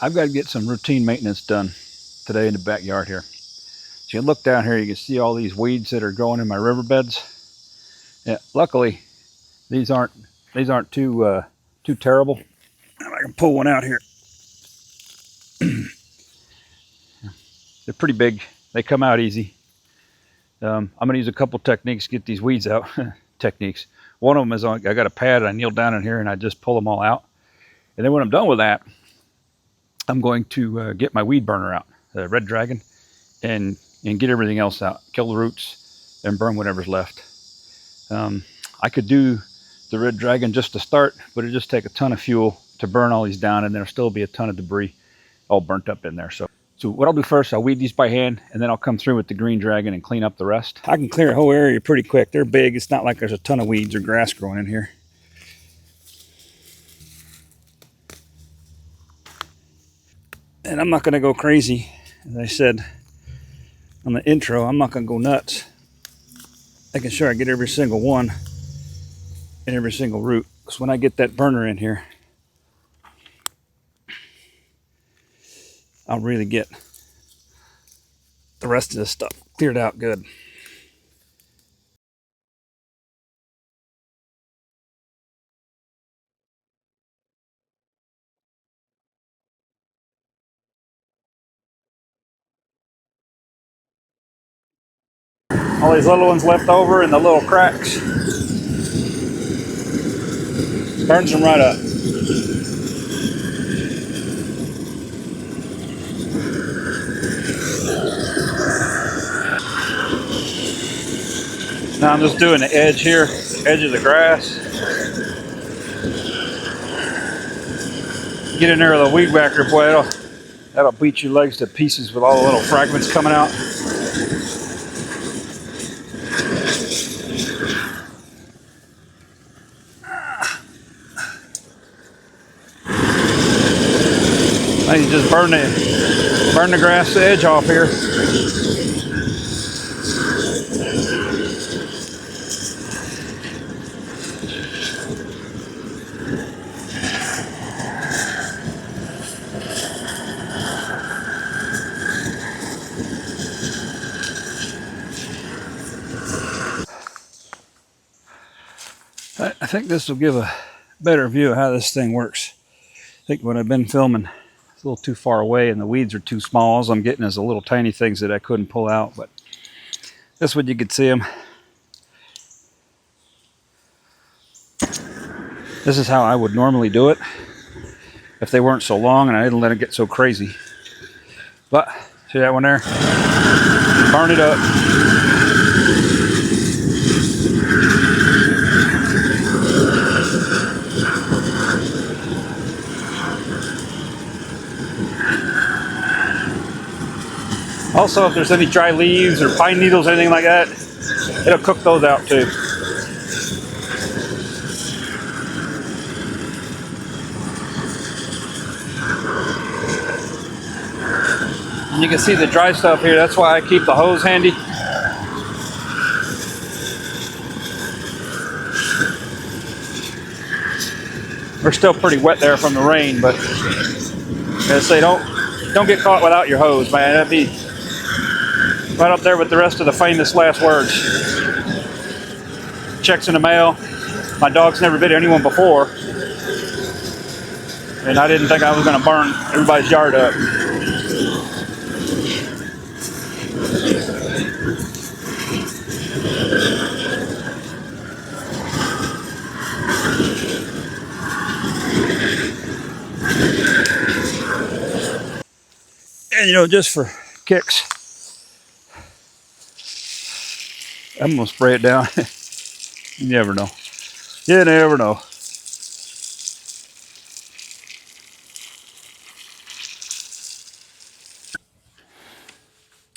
I've got to get some routine maintenance done today in the backyard here. So you look down here, you can see all these weeds that are growing in my riverbeds. Yeah, luckily these aren't too terrible. I can pull one out here. They're pretty big. They come out easy. I'm going to use a couple techniques to get these weeds out. Techniques. One of them is I got a pad. I kneel down in here and I just pull them all out. And then when I'm done with that, I'm going to get my weed burner out, the Red Dragon, and get everything else out. Kill the roots and burn whatever's left. I could do the Red Dragon just to start, but it'd just take a ton of fuel to burn all these down, and there'll still be a ton of debris all burnt up in there. So what I'll do first, I'll weed these by hand, and then I'll come through with the Green Dragon and clean up the rest. I can clear a whole area pretty quick. They're big. It's not like there's a ton of weeds or grass growing in here. And I'm not going to go crazy. As I said on the intro, I'm not going to go nuts. Making sure I get every single one and every single root. Because when I get that burner in here, I'll really get the rest of this stuff cleared out good. All these little ones left over in the little cracks. Burns them right up. Now I'm just doing the edge here, edge of the grass. Get in there with a weed whacker, boy, that'll beat your legs to pieces with all the little fragments coming out. Now you just burn the grass edge off here. I think this will give a better view of how this thing works. I think what I've been filming is a little too far away and the weeds are too small. All I'm getting is the little tiny things that I couldn't pull out, but this one you could see them. This is how I would normally do it if they weren't so long and I didn't let it get so crazy. But see that one there? Burn it up. Also, if there's any dry leaves or pine needles, anything like that, it'll cook those out too. And you can see the dry stuff here. That's why I keep the hose handy. We're still pretty wet there from the rain, but I say don't get caught without your hose, man. That'd be right up there with the rest of the famous last words. Checks in the mail. My dog's never bit anyone before, and I didn't think I was going to burn everybody's yard up. And you know, just for kicks, I'm gonna spray it down. You never know. You never know.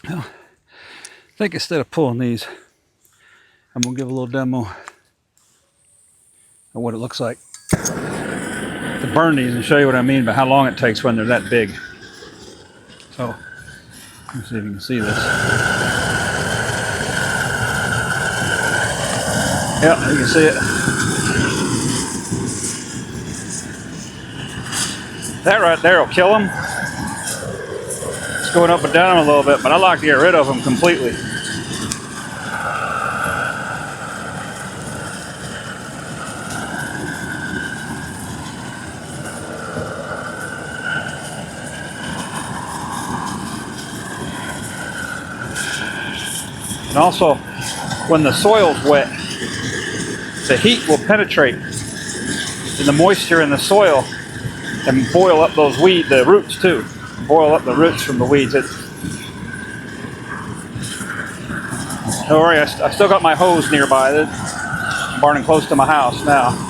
Well, I think instead of pulling these, I'm gonna give a little demo of what it looks like to burn these and show you what I mean by how long it takes when they're that big. So, let's see if you can see this. Yeah, you can see it. That right there will kill them. going up and down a little bit, but I like to get rid of them completely. And also, when the soil's wet, the heat will penetrate in the moisture in the soil and boil up those weeds, the roots too. Boil up the roots from the weeds. Don't worry, I still got my hose nearby. It's burning close to my house now.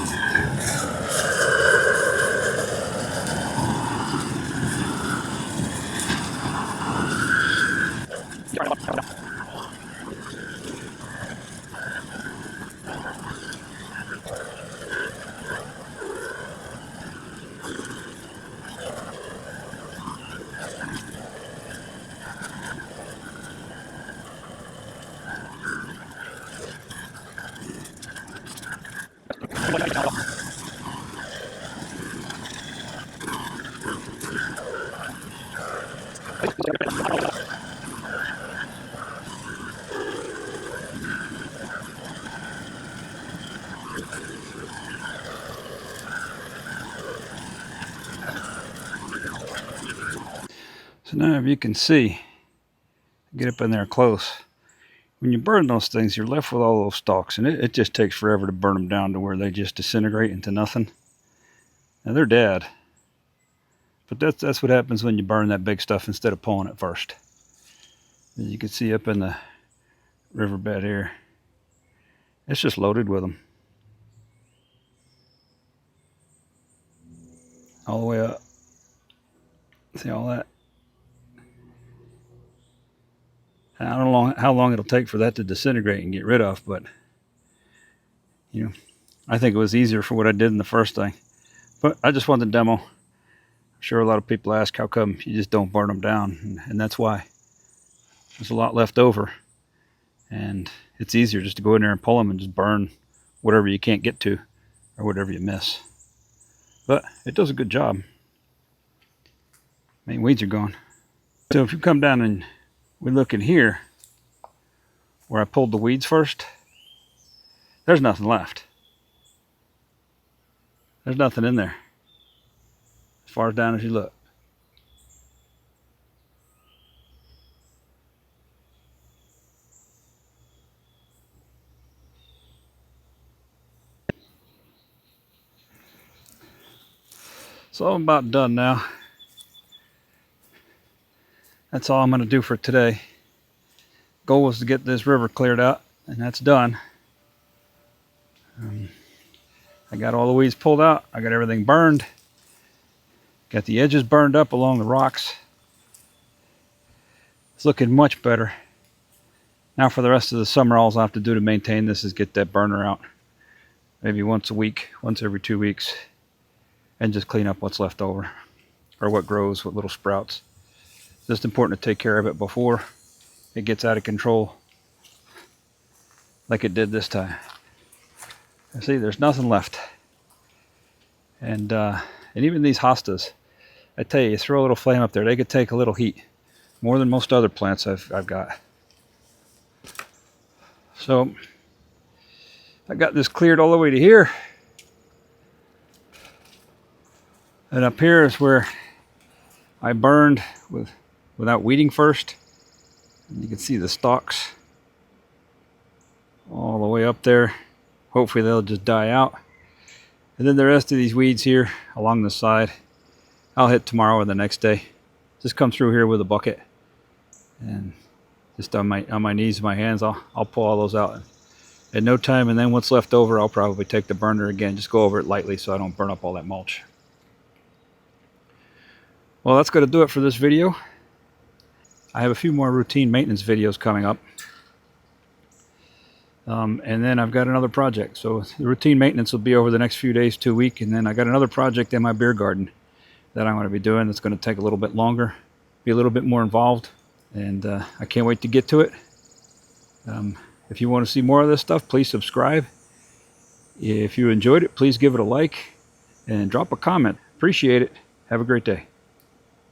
So now if you can see, get up in there close, when you burn those things, you're left with all those stalks, and it just takes forever to burn them down to where they just disintegrate into nothing. Now they're dead, but that's what happens when you burn that big stuff instead of pulling it first. As you can see up in the riverbed here, it's just loaded with them. All the way up. See all that? I don't know how long it'll take for that to disintegrate and get rid of, but you know, I think it was easier for what I did in the first thing. But I just wanted to demo. I'm sure a lot of people ask how come you just don't burn them down, and that's why. There's a lot left over, and it's easier just to go in there and pull them and just burn whatever you can't get to or whatever you miss. But it does a good job. Main weeds are gone. So if you come down and we look in here where I pulled the weeds first, there's nothing left. There's nothing in there as far down as you look. So I'm about done now. That's all I'm going to do for today. Goal was to get this river cleared out, and that's done. I got all the weeds pulled out. I got everything burned. Got the edges burned up along the rocks. It's looking much better. Now for the rest of the summer, all I have to do to maintain this is get that burner out. Maybe once a week, once every 2 weeks. And just clean up what's left over. Or what grows, what little sprouts. Just important to take care of it before it gets out of control like it did this time. See, there's nothing left. And even these hostas, I tell you, you throw a little flame up there, they could take a little heat. More than most other plants I've got. So, I got this cleared all the way to here. And up here is where I burned without weeding first. And you can see the stalks all the way up there. Hopefully they'll just die out. And then the rest of these weeds here along the side, I'll hit tomorrow or the next day. Just come through here with a bucket and just on my knees and my hands, I'll pull all those out in no time. And then what's left over, I'll probably take the burner again, just go over it lightly so I don't burn up all that mulch. Well, that's going to do it for this video. I have a few more routine maintenance videos coming up. And then I've got another project. So the routine maintenance will be over the next few days to a week. And then I got another project in my beer garden that I'm going to be doing. That's going to take a little bit longer, be a little bit more involved. And I can't wait to get to it. If you want to see more of this stuff, please subscribe. If you enjoyed it, please give it a like and drop a comment. Appreciate it. Have a great day.